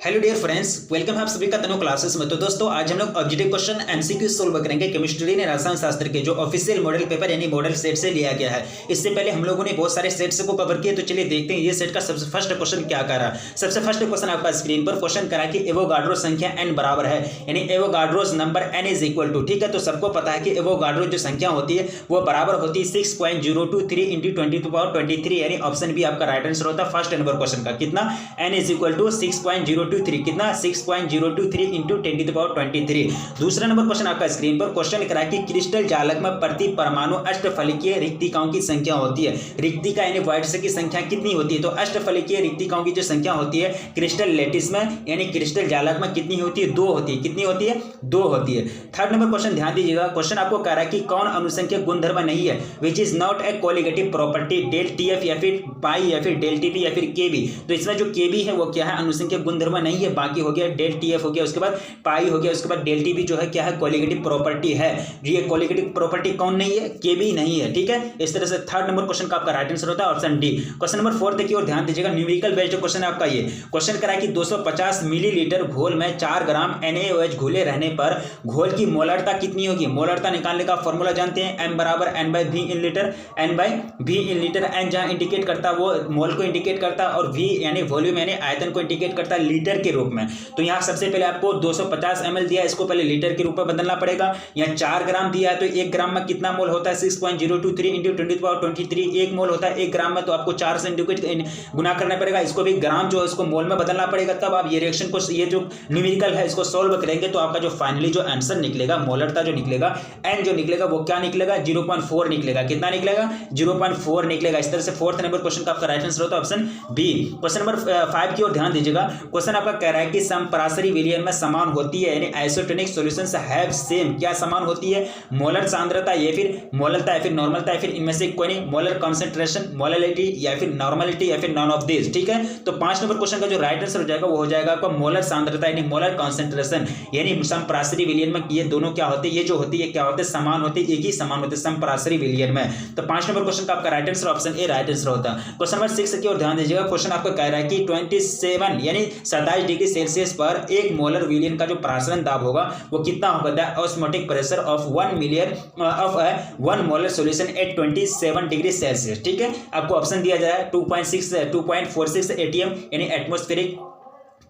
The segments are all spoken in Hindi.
हेलो डियर फ्रेंड्स, वेलकम है आप सभी का तनु क्लासेस में। तो दोस्तों, आज हम लोग ऑब्जेक्टिव क्वेश्चन एमसीक्यू सोल्व करेंगे केमिस्ट्री ने रसायन शास्त्र के जो ऑफिशियल मॉडल पेपर यानी मॉडल सेट से लिया गया है। इससे पहले हम लोगों ने बहुत सारे सेट्स को कवर किए, तो चलिए देखते हैं ये सेट का सबसे फर्स्ट क्वेश्चन क्या कर रहा है। सबसे फर्स्ट क्वेश्चन आपका स्क्रीन पर क्वेश्चन करा कि एवोगाड्रो संख्या n बराबर है, यानी Avogadro's number n is equal to, ठीक है। तो सबको पता है कि एवोगाड्रो जो संख्या होती है वो बराबर होती है 6.023 इंटू 10⁻23, यानी ऑप्शन बी आपका राइट आंसर होता है फर्स्ट नंबर क्वेश्चन का। कितना? n इज इक्वल टू 6.023, कितना? 6.023 इंटू 10⁻23। दूसरा नंबर क्वेश्चन आपका स्क्रीन पर क्वेश्चन करा कि क्रिस्टल जालक में प्रति परमाणु अष्टफलकीय रिक्तिकाओं की संख्या होती है। रिक्तिका यानी वॉइड्स की संख्या कितनी होती है? तो अष्टफलकीय रिक्तिकाओं की जो संख्या होती है क्रिस्टल लैटिस में यानी क्रिस्टल जालक में कितनी होती है? 2 होती है। कितनी होती है? 2 होती है। थर्ड नंबर क्वेश्चन ध्यान दीजिएगा, क्वेश्चन आपको कह रहा है कि कौन अनुसंख्यक गुणधर्म नहीं है, which is not a colligative property, del TF या फिर पाई या फिर डेल टीपी या फिर केबी। तो इसमें जो केबी है वो क्या है? अनुसंख्यक गुणधर्म नहीं है। बाकी हो गया डेल टीएफ हो गया, उसके बाद पाई हो गया, उसके बाद डेल टीबी जो है क्या है? कोलिगेटिव प्रॉपर्टी है। ये कोलिगेटिव प्रॉपर्टी कौन नहीं है? केबी नहीं है, ठीक है। इस तरह से थर्ड नंबर क्वेश्चन का आपका राइट आंसर होता है ऑप्शन डी। क्वेश्चन नंबर 4 देखिए और ध्यान दीजिएगा, न्यूमेरिकल बेस्ड क्वेश्चन है आपका। ये क्वेश्चन करा कि 250 मिलीलीटर घोल में 4 ग्राम NaOH घोले रहने पर घोल की मोलरता कितनी होगी? मोलरता निकालने का फॉर्मूला जानते हैं, m बराबर n/v in litre, n/v in litre. n जहां इंडिकेट करता है वो मोल को इंडिकेट करता है और v यानी वॉल्यूम यानी आयतन को इंडिकेट करता है लीटर के रूप में। तो यहाँ सबसे पहले आपको 250 ml दिया, इसको पहले लीटर के रूप में बदलना पड़ेगा। यहाँ 4 ग्राम दिया है तो 1 ग्राम में कितना मोल होता है? 6.023 इंटू 10⁻23, 1 मोल होता है 1 ग्राम में, तो आपको 4 से इंडिकेट गुना करना पड़ेगा। इसको भी ग्राम जो है इसको मोल में बदलना पड़ेगा, तब आप ये रिएक्शन को, ये जो न्यूमेरिकल है इसको सोल्व करेंगे तो आपका जो फाइनली जो आंसर निकलेगा, मोलरता जो निकलेगा, n जो निकलेगा वो क्या निकलेगा? 0.4 निकलेगा। कितना निकलेगा? 0.4 निकलेगा। इस तरह से फोर्थ नंबर क्वेश्चन का आपका राइट आंसर होता है ऑप्शन बी। क्वेश्चन नंबर 5 की ओर ध्यान दीजिएगा, क्वेश्चन आपका कह रहा है कि समपराशरी विलयन में समान होती है, यानी आइसोटोनिक सॉल्यूशंस हैव सेम, क्या समान होती है? मोलर सांद्रता या फिर मोलरता या फिर नॉर्मलता या फिर इनमें से कोई नहीं, मोलर कंसंट्रेशन, मोलरिटी या फिर नॉर्मलिटी या फिर नॉन ऑफ दिस, ठीक है। तो 5 नंबर क्वेश्चन का जो राइट आंसर हो जाएगा वो हो जाएगा आपका मोलर सांद्रता यानी मोलर कंसंट्रेशन, यानी समपराशरी विलयन में ये दोनों क्या होते हैं? ये जो होती है क्या होते हैं? समान होते हैं, एक ही समान होते हैं समपराशरी विलयन में। तो 5 नंबर क्वेश्चन का आपका right answer option A right answer होता है। क्वेश्चन नंबर 6 की ओर ध्यान दीजिएगा, क्वेश्चन आपको कह रहा है कि 27 यानी 27 डिग्री सेल्सियस पर 1 मोलर विलयन का जो प्रासरण दाब होगा वो कितना होगा? The osmotic pressure of 1 molar solution at 27 degree Celsius, ठीक है। आपको ऑप्शन दिया जाए 2.46 ATM यानी एटमॉस्फेरिक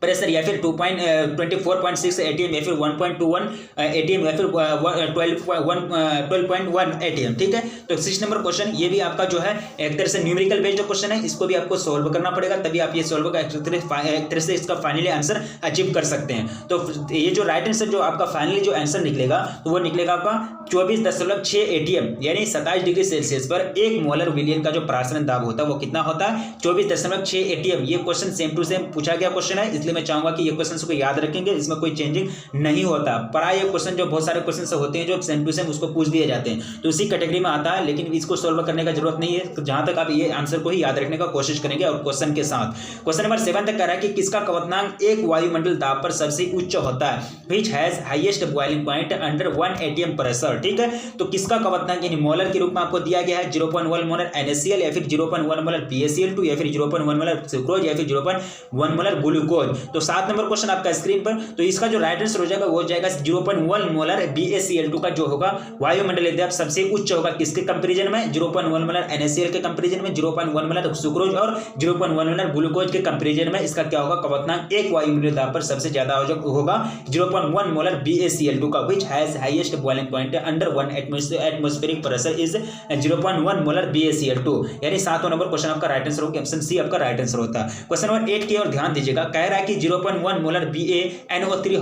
प्रेशर, या फिर 24.6 ATM, या फिर 1.21 ATM, या फिर 12.1 ATM, ठीक है। तो 6 नंबर क्वेश्चन ये भी आपका जो है एक तरह से न्यूमेरिकल बेस्ड क्वेश्चन है, इसको भी आपको सोल्व करना पड़ेगा, तभी आप ये सोल्व एक तरह से इसका फाइनली आंसर अचीव कर सकते हैं। तो ये जो राइट आंसर जो आपका फाइनली जो आंसर निकलेगा तो वो निकलेगा आपका 24.6 ATM, यानी 27 डिग्री सेल्सियस पर 1 मोलर विलयन का जो प्रासरण दाब होता है वो कितना होता है? 24.6 ATM। ये क्वेश्चन सेम टू सेम पूछा गया क्वेश्चन है, इसलिए मैं चाहूंगा कि ये क्वेश्चन को याद रखेंगे, इसमें कोई चेंजिंग नहीं होता। प्राय ये क्वेश्चन जो बहुत सारे क्वेश्चन होते हैं जो सेम टू सेम उसको पूछ दिए जाते हैं, तो उसी कैटेगरी में आता है, लेकिन इसको सोल्व करने का जरूरत नहीं है जहां तक आप ये आंसर को ही याद रखने का कोशिश करेंगे और क्वेश्चन के साथ। क्वेश्चन नंबर 7 तक कह रहा है कि किसका क्वथनांक एक वायुमंडल दाब पर सबसे उच्च होता है? Which has highest boiling point under 1 ATM pressure, ठीक है। तो किसका क्वथनांक यानी मोलर के रूप में आपको दिया गया है 0.1 मोलर NaCl, या फिर 0.1 मोलर BaCl2, या फिर 0.1 मोलर सुक्रोज, या फिर 0.1 मोलर ग्लूकोज। तो 7 नंबर क्वेश्चन आपका स्क्रीन पर, तो इसका जो राइट आंसर हो जाएगा वो हो जाएगा 0.1 मोलर BaCl2 का जो होगा वायुमंडलीय दाब सबसे उच्च होगा किसके कंपैरिजन में? 0.1 मोलर NaCl के कंपैरिजन में, 0.1 मोलर सुक्रोज और 0.1 मोलर ग्लूकोज के कंपैरिजन में इसका क्या होगा? क्वथनांक एक वायुमंडलीय दाब पर सबसे ज्यादा होगा 0.1 मोलर BaCl2 का, which has highest boiling point under 1 atmospheric pressure is 0.1 molar BaCl2, यानी 7वां नंबर क्वेश्चन आपका राइट आंसर होगा, ऑप्शन सी आपका राइट आंसर होता है। क्वेश्चन नंबर 8 की ओर ध्यान दीजिएगा, कह रहा है कि 0.1 मोलर BaNO3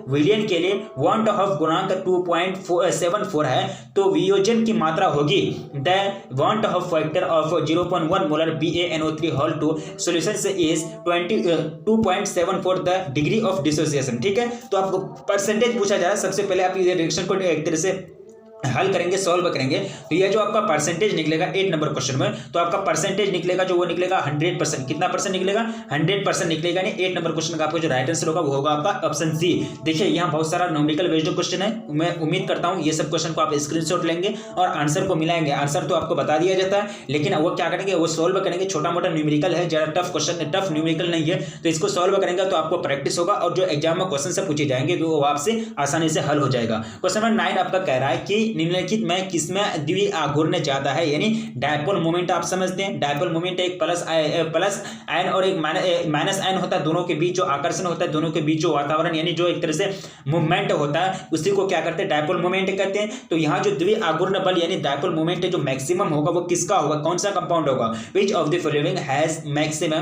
विलयन के लिए वांट ऑफ गुणांक 2.74 है, तो वियोजन की मात्रा होगी the van't Hoff factor of 0.1 molar BaNO3 solution से is 2.74 the degree of dissociation, ठीक है। तो आपको परसेंटेज पूछा जा रहा है, सबसे पहले आप ये रिएक्शन को एक तरह से हल करेंगे, सॉल्व करेंगे, तो ये जो आपका परसेंटेज निकलेगा 8 नंबर क्वेश्चन में, तो आपका परसेंटेज निकलेगा जो वो निकलेगा 100%। कितना परसेंट निकलेगा? 100% निकलेगा। यानी 8 नंबर क्वेश्चन का आपका जो राइट आंसर होगा वो होगा आपका ऑप्शन सी। देखिए यहाँ बहुत सारा न्यूमेरिकल बेस्ड क्वेश्चन है, मैं उम्मीद करता हूँ ये सब क्वेश्चन को आप स्क्रीनशॉट लेंगे और आंसर को मिलाएंगे। आंसर तो आपको बता दिया जाता है, लेकिन वो क्या करेंगे, वो सॉल्व करेंगे। छोटा मोटा न्यूमेरिकल है, जरा टफ क्वेश्चन, टफ न्यूमेरिकल नहीं है, तो इसको सॉल्व करेंगे तो आपको प्रैक्टिस होगा और जो एग्जाम में क्वेश्चन से पूछे जाएंगे तो वो आपसे आसानी से हल हो जाएगा। क्वेश्चन नंबर 9 आपका कह रहा है कि निम्नलिखित में किसमें द्विआघूर्ण ज्यादा है, यानी डायपोल मोमेंट आप समझते हैं। डायपोल मोमेंट एक प्लस आयन और एक माइनस आयन होता है, दोनों के बीच जो आकर्षण होता है, दोनों के बीच जो वातावरण यानी जो एक तरह से मूवमेंट होता है उसी को क्या करते हैं, डायपोल मोमेंट कहते हैं। तो यहाँ जो द्विआघूर्ण बल यानी डायपोल मोमेंट जो मैक्सिमम होगा वो किसका होगा, कौन सा कंपाउंड होगा, which of the following has maximum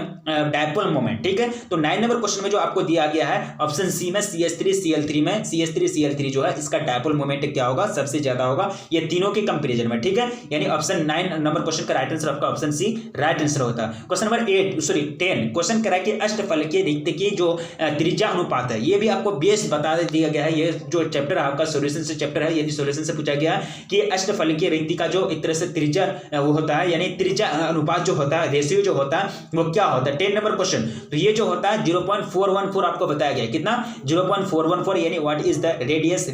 dipole moment. ठीक है, तो 9 नंबर क्वेश्चन में जो आपको दिया गया है ऑप्शन सी में CH3Cl3 में CH3Cl3 जो है इसका डायपोल मोमेंट क्या होगा, सबसे ज्यादा होगा ये तीनों के कंपैरिजन में। ठीक है, यानी ऑप्शन 9 नंबर क्वेश्चन का राइट आंसर आपका ऑप्शन सी राइट आंसर होता है। क्वेश्चन नंबर 10 क्वेश्चन करा कि अष्टफलकीय रिक्त की जो त्रिज्या अनुपात है, ये भी आपको बेस बता दिया गया है। ये जो चैप्टर है आपका सॉल्यूशन से चैप्टर है, यदि सॉल्यूशन से पूछा गया कि अष्टफलकीय रिक्त का जो एक तरह से त्रिज्या वो होता है, यानी त्रिज्या अनुपात जो होता है, रेशियो जो होता है वो क्या होता है। 10 नंबर क्वेश्चन, तो ये जो होता है 0.414 आपको बताया गया, कितना 0.414, यानी what is the radius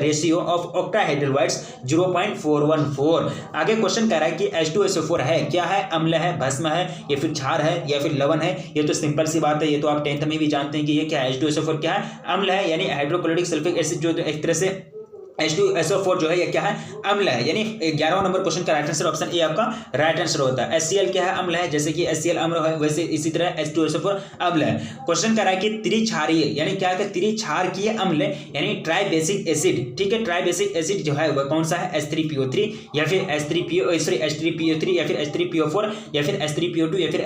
ratio of octahedral 0.414। आगे क्वेश्चन कह रहा है कि H2SO4 है क्या है, अम्ल है, भस्म है, या फिर क्षार है, या फिर लवण है। ये तो सिंपल सी बात है, ये तो आप 10th में भी जानते हैं कि ये क्या है, H2SO4 क्या है, अम्ल है, यानी हाइड्रोक्लोरिक सल्फ्यूरिक एसिड जो एक तरह से H2SO4 जो है ये क्या है, अम्ल है। यानी 11वां नंबर क्वेश्चन का राइट आंसर ऑप्शन ए आपका राइट आंसर होता है। HCl क्या है, अम्ल है, जैसे कि HCl अम्ल है वैसे इसी तरह H2SO4 अम्ल है। क्वेश्चन कह रहा है कि त्रिक्षारीय यानी क्या है, त्रिक्षारकीय अम्ल यानी ट्राइबेसिक एसिड। ठीक है, ट्राइबेसिक एसिड जो है वह कौन सा है, H3PO3 या फिर H3PO3 या फिर H3PO4 या फिर H3PO2 या फिर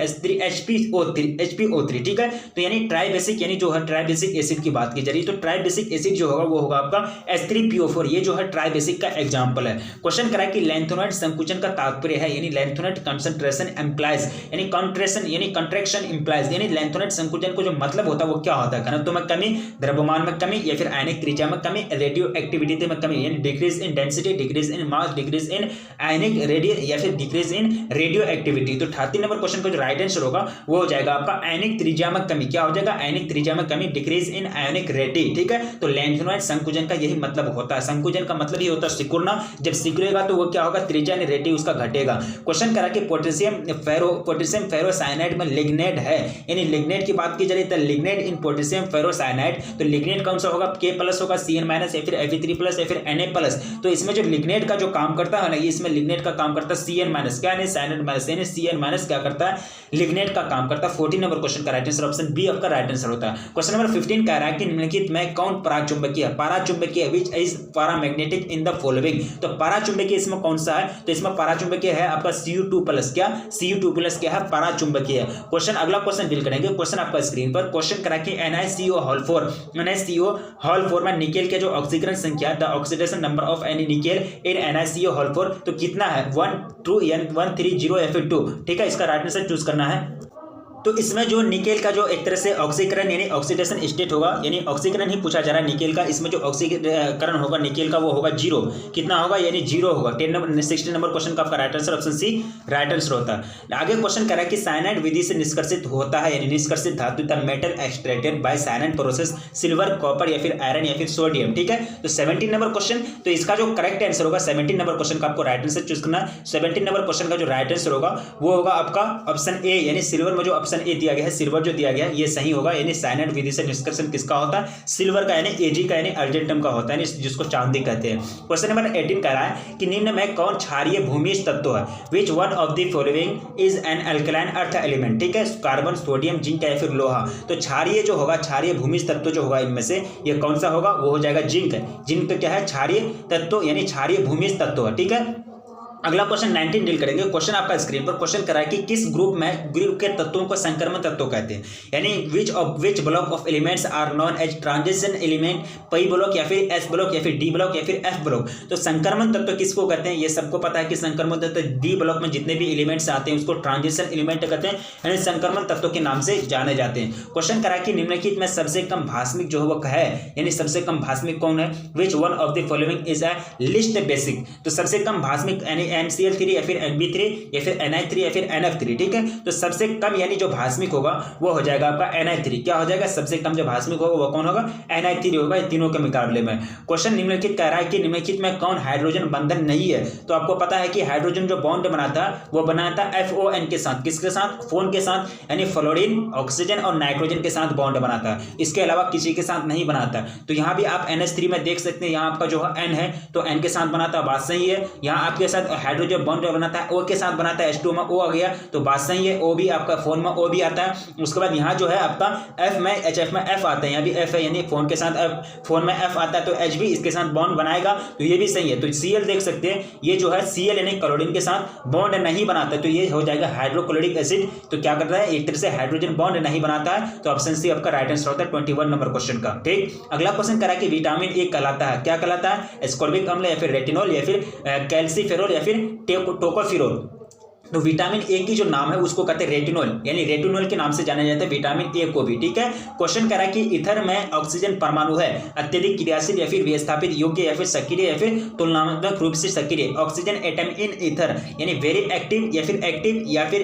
HPO3। ठीक है, तो यानी ट्राइबेसिक यानी जो है ट्राइबेसिक एसिड की बात की जा रही है, तो ट्राइबेसिक एसिड जो होगा वो होगा आपका H3PO4। ये जो है ट्राइबेसिक का एग्जांपल है। क्वेश्चन करा कि लैंथोनाइड संकुचन का तात्पर्य है, यानी लैंथोनाइड कंसंट्रेशन इंप्लाइज, यानी कंट्रेशन यानी कंट्रैक्शन इंप्लाइज, यानी लैंथोनाइड संकुचन को जो मतलब होता है वो क्या होता है, घनत्व में कमी, द्रव्यमान में कमी, या फिर आयनिक त्रिज्या में कमी, रेडियो एक्टिविटी में कमी, यानी decrease in density, decrease in mass, decrease in ionic radius या फिर डिक्रीज इन रेडियो एक्टिविटी। तो 38 नंबर क्वेश्चन का जो राइट आंसर होगा वो हो जाएगा आपका आयनिक त्रिज्या में कमी। क्या हो जाएगा, आयनिक त्रिज्या में कमी, डिक्रीज इन आयनिक रेडी। ठीक है, तो लैंथोनाइड संकुचन का यही मतलब होता है। संकुचन का मतलब ही होता है सिकुड़ना, जब सिकुड़ेगा तो वो क्या होगा, त्रिज्या यानी रेटी उसका घटेगा। क्वेश्चन करा कि पोटेशियम फेरोसाइनाइड में लिग्नेट है, यानी लिग्नेट की बात की जा रही है, लिग्नेट इन पोटेशियम फेरोसाइनाइड, तो लिग्नेट कौन सा होगा, K+ होगा, Cn- या फिर Fe3+ या फिर Na+। तो इसमें जो लिग्नेट का जो काम करता है ना, ये इसमें लिग्नेट का काम करता है Cn-, क्या नहीं साइनाइड-, यानी Cn- क्या करता है, लिग्नेट का काम करता है। 14 नंबर क्वेश्चन का राइट आंसर ऑप्शन बी आपका राइट आंसर होता है। क्वेश्चन नंबर 15 कह रहा है कि निम्नलिखित में कौन पराचुंबकीय है, पराचुंबकीय which is paramagnetic in the following. तो पराचुंबकीय इसमें कौन सा है, तो इसमें पराचुंबकीय है आपका Cu2+। क्या Cu2+ क्या है, पराचुंबकीय। क्वेश्चन अगला क्वेश्चन डील करेंगे, क्वेश्चन आपका स्क्रीन पर। क्वेश्चन करा कि NiCO में निकेल के जो ऑक्सीकरण संख्या, the oxidation number of any nickel in NiCO, तो कितना है, 1, 2, 1, 3, 0 या फिर 2। ठीक है, इसका राइट आंसर चूज करना है। तो इसमें जो निकेल का जो एक तरह से ऑक्सीकरण यानी ऑक्सीडेशन स्टेट होगा, यानी ऑक्सीकरण ही पूछा जा रहा है निकेल का, इसमें जो ऑक्सीकरण होगा निकेल का वो होगा 0। कितना होगा, यानी 0 होगा। 16 नंबर क्वेश्चन का आपका right answer option C right answer होता है। आगे क्वेश्चन कह रहा है कि साइनाइड विधि से निष्कर्षित होता है, यानी निष्कर्षित धातु the metal extracted bye cyanide process, silver, copper या फिर आयरन या फिर सोडियम। ठीक है, तो 17 नंबर क्वेश्चन, तो इसका जो करेक्ट आंसर होगा 17 नंबर क्वेश्चन का आपको राइट आंसर चूज करना है। 17 नंबर क्वेश्चन का जो राइट आंसर होगा वो होगा आपका ऑप्शन ए, यानी सिल्वर में जो ऑप्शन ए दिया गया है, सिल्वर जो दिया गया है ये सही होगा। यानी साइनाइड विधि से निष्कर्षण किसका होता है, सिल्वर का, यानी Ag का, यानी अर्जेंटम का होता है, जिसको चांदी कहते हैं। क्वेश्चन नंबर 18 कह रहा है कि निम्न में कौन क्षारीय भूमिज तत्व है, which one of the following is an alkaline earth element. ठीक है, कार्बन, सोडियम, जिंक या फिर लोहा। तो क्षारीय जो होगा, क्षारीय भूमिज तत्व जो होगा इनमें से ये कौन सा होगा, वो हो जाएगा जिंक। जिंक क्या है, क्षारीय तत्व यानी क्षारीय भूमिज तत्व है। ठीक है, अगला क्वेश्चन 19 डील करेंगे। क्वेश्चन आपका स्क्रीन पर क्वेश्चन करा है कि किस ग्रुप के तत्वों को संक्रमण तत्व कहते हैं, यानी which block of elements are known as transition element, P block या फिर एस ब्लॉक या फिर डी ब्लॉक या फिर एफ ब्लॉक। तो संक्रमण तत्व किसको कहते हैं, ये सबको पता है कि संक्रमण तत्व डी ब्लॉक में जितने भी एलिमेंट्स आते हैं उसको ट्रांजिशन एलिमेंट कहते हैं, यानी संक्रमण तत्व के नाम से जाने जाते हैं। क्वेश्चन करा कि निम्नलिखित में सबसे कम भास्मिक जो है वो है, यानी सबसे कम भास्मिक कौन है, which one of the following is a list basic. तो सबसे कम भास्मिक यानी NCl3 या फिर Nb3 या फिर Ni3 या फिर NF3, ठीक है। तो सबसे कम यानी जो भास्मिक होगा वो हो जाएगा आपका Ni3। क्या हो जाएगा, सबसे कम जो भास्मिक होगा वो कौन होगा, Ni3 होगा इन तीनों के मुकाबले में। क्वेश्चन निम्नलिखित कह रहा है कि निम्नलिखित में कौन हाइड्रोजन बंधन नहीं है। तो आपको पता है कि हाइड्रोजन जो बॉन्ड बनाता है वो बनाता है FON के साथ, किसके साथ, फोन के साथ, यानी फ्लोरीन, ऑक्सीजन और नाइट्रोजन के साथ बॉन्ड बनाता है, इसके अलावा किसी के साथ नहीं बनाता। तो यहाँ भी आप NH3 में देख सकते हैं, यहाँ आपका जो है N है तो N के साथ बनाता है, बात सही है। यहाँ आपके साथ हाइड्रोजन बॉन्ड बनाता है O के साथ बनाता है, H2 में O आ गया तो बात सही है। O भी आपका फोन में O भी आता है। उसके बाद यहाँ जो है आपका F में HF में F आता है, यहाँ भी F है, यानी फोन के साथ F, फोन में F आता है तो H भी इसके साथ बॉन्ड बनाएगा, तो ये भी सही है। तो Cl देख सकते हैं, ये जो है Cl यानी क्लोरीन के साथ बॉन्ड नहीं बनाता, तो ये हो जाएगा हाइड्रोक्लोरिक एसिड। तो क्या करता है, एक तरह से हाइड्रोजन बॉन्ड नहीं बनाता है, तो ऑप्शन सी आपका राइट आंसर होता है 21 नंबर क्वेश्चन का। ठीक, अगला क्वेश्चन करा कि विटामिन ए कहलाता है, क्या कहलाता है, एस्कॉर्बिक अम्ल या फिर रेटिनॉल या फिर कैल्सीफेरॉल या फिर टोकोफिरोल। तो विटामिन ए की जो नाम है उसको कहते हैं रेटिनॉल, यानी रेटिनॉल के नाम से जाना जाता है विटामिन ए को भी, ठीक है। क्वेश्चन कह रहा है कि ईथर में ऑक्सीजन परमाणु है अत्यधिक क्रियाशील या फिर विस्थापित योग्य या फिर सक्रिय या फिर तुलनात्मक रूप से सक्रिय। ऑक्सीजन एटम इन ईथर यानी वेरी एक्टिव या फिर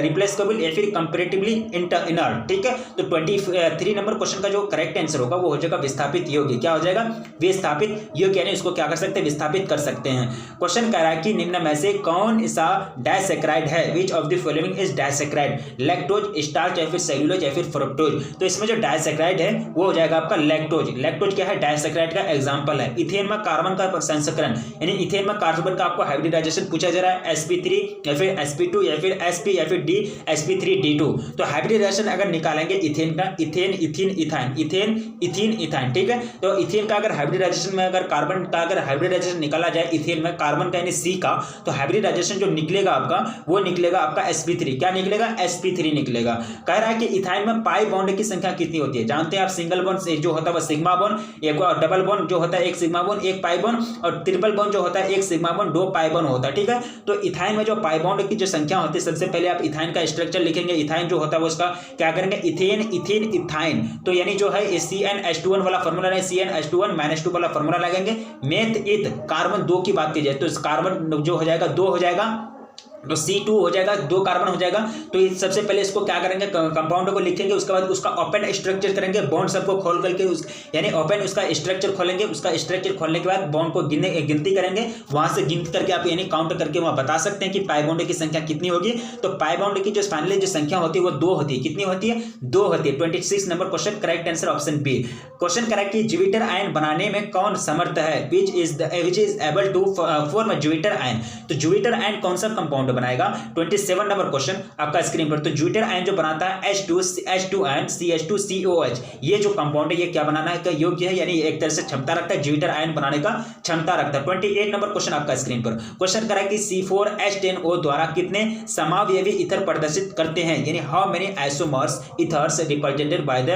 रिप्लेसेबल या फिर कंपैरेटिवली इनर्ट, ठीक है। तो 23 नंबर क्वेश्चन का जो करेक्ट आंसर होगा वो हो जाएगा विस्थापित योग्य। क्या हो जाएगा, विस्थापित योग्य, यानी उसको क्या कर सकते हैं, विस्थापित कर सकते हैं। क्वेश्चन कह रहा है कि निम्न में से कौन सा डाइसैकेराइड है, which of the following is disaccharide, lactose, starch या फिर सेल्यूलोज या फिर फ्रुक्टोज। तो इसमें जो डाइसैकेराइड है वो हो जाएगा आपका लैक्टोज। लैक्टोज क्या है, डाइसैकेराइड का एग्जांपल है। इथेन में कार्बन का संस्करण, यानी इथेन में कार्बन का आपको हाइब्रिडाइजेशन पूछा जा रहा है, sp3 या फिर sp2 या फिर sp या फिर d sp3d2। तो हाइब्रिडाइजेशन अगर निकालेंगे इथेन का, ethane ethene ethyne, ethane ethene ethyne, ठीक है। तो इथेन का अगर हाइब्रिडाइजेशन में अगर कार्बन का अगर हाइब्रिडाइजेशन निकाला जाए इथेन में कार्बन का यानी C का, तो हाइब्रिडाइजेशन जो निकलेगा आपका वो निकलेगा आपका sp3। क्या निकलेगा, sp3 निकलेगा। कह रहा है कि इथाइन में पाई बॉन्ड की संख्या कितनी होती है, जानते हैं आप, सिंगल बॉन्ड जो होता है वो सिग्मा बॉन्ड, एक डबल बॉन्ड जो होता है एक सिग्मा बॉन्ड एक पाई बॉन्ड, और ट्रिपल बॉन्ड जो होता है एक सिग्मा बॉन्ड दो पाई बॉन्ड होता है, ठीक है। तो इथाइन में जो पाई बॉन्ड की जो संख्या होती है, सबसे पहले आप इथाइन का स्ट्रक्चर लिखेंगे। इथाइन जो होता है वो उसका क्या करेंगे, इथेन इथीन इथाइन, तो यानी जो है CnH2n वाला फॉर्मूला है, CnH2n-2 वाला फॉर्मूला लगाएंगे। मेथ इथ कार्बन 2 की बात की जाए तो कार्बन जो हो जाएगा 2 हो जाएगा, तो C2 हो जाएगा, 2 कार्बन हो जाएगा। तो सबसे पहले इसको क्या करेंगे, कंपाउंड को लिखेंगे, उसके बाद उसका ओपन स्ट्रक्चर करेंगे, बॉन्ड सबको खोल करके यानी ओपन उसका स्ट्रक्चर खोलेंगे। उसका स्ट्रक्चर खोलने के बाद बॉन्ड को गिनती करेंगे, वहां से गिनती करके आप यानी काउंट करके वहां बता सकते हैं कि पाई बॉन्ड की संख्या कितनी होगी। तो पाई बॉन्ड की जो फाइनली जो संख्या होती है वो 2 होती है। कितनी होती है, 2 होती है। 26 number question correct answer option B. Question correct कि ज्यूपिटर आयन बनाने में कौन समर्थ है, which is able to form zwitter ion. तो ज्यूपिटर आयन कौन सा कंपाउंड बनाएगा, 27 नंबर क्वेश्चन आपका स्क्रीन पर। तो ज्यूपिटर आयन जो बनाता है H2 CH2COH, ये जो कंपाउंड है ये क्या बनाना है का योग्य है, यानी एक तरह से क्षमता रखता है, ज्यूपिटर आयन बनाने का क्षमता रखता है। 28 नंबर क्वेश्चन आपका स्क्रीन पर। क्वेश्चन करा कि C4H10O द्वारा कितने समावयवी ईथर प्रदर्शित करते हैं, यानी how many isomers ethers represented by the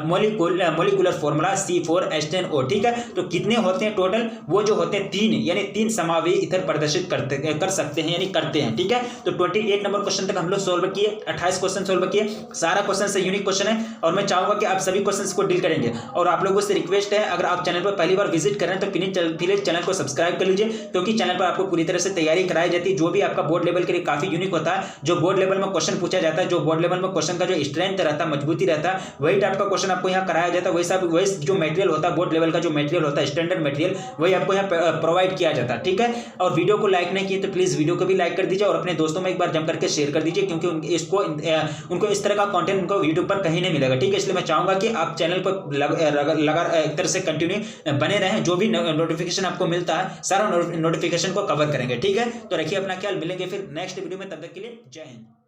molecular formula C4H10O, ठीक है। तो कितने होते हैं टोटल, वो जो होते हैं 3, यानी 3 समावयवी ईथर प्रदर्शित कर सकते हैं, यानी करते हैं, ठीक है। तो 28 नंबर क्वेश्चन तक हम लोग सोल्व किए, 28 क्वेश्चन सोल्व किए, सारा क्वेश्चन से यूनिक क्वेश्चन है, और मैं चाहूंगा कि आप सभी क्वेश्चंस को डील करेंगे। और आप लोगों से रिक्वेस्ट है, अगर आप चैनल पर पहली बार विजिट कर रहे हैं तो प्लीज चैनल को सब्सक्राइब कर लीजिए, क्योंकि चैनल पर आपको पूरी तरह से तैयारी कराई जाती है। जो भी आपका बोर्ड लेवल के लिए काफी यूनिक होता है, जो बोर्ड लेवल में क्वेश्चन पूछा जाता है, जो बोर्ड लेवल में क्वेश्चन का जो स्ट्रेंथ रहता है, मजबूती रहता है, वही टाइप का क्वेश्चन आपको यहाँ कराया जाता है। वही जो मटेरियल होता है, बोर्ड लेवल का जो मटेरियल होता है, स्टैंडर्ड मटेरियल, वही आपको यहाँ प्रोवाइड किया जाता है, ठीक है। और वीडियो को लाइक नहीं किए तो प्लीज वीडियो को भी लाइक कर दीजिए और अपने दोस्तों में एक बार जम करके शेयर कर दीजिए, क्योंकि उनको इस तरह का कंटेंट उनको यूट्यूब पर कहीं नहीं मिलेगा, ठीक है। इसलिए मैं चाहूंगा कि आप चैनल पर लगा एक तरह से कंटिन्यू बने रहें, जो भी नोटिफिकेशन आपको मिलता है सारा नोटिफिकेशन को कवर करेंगे, ठीक है। तो रखिए अपना ख्याल, मिलेंगे फिर नेक्स्ट वीडियो में, तब तक के लिए जय हिंद।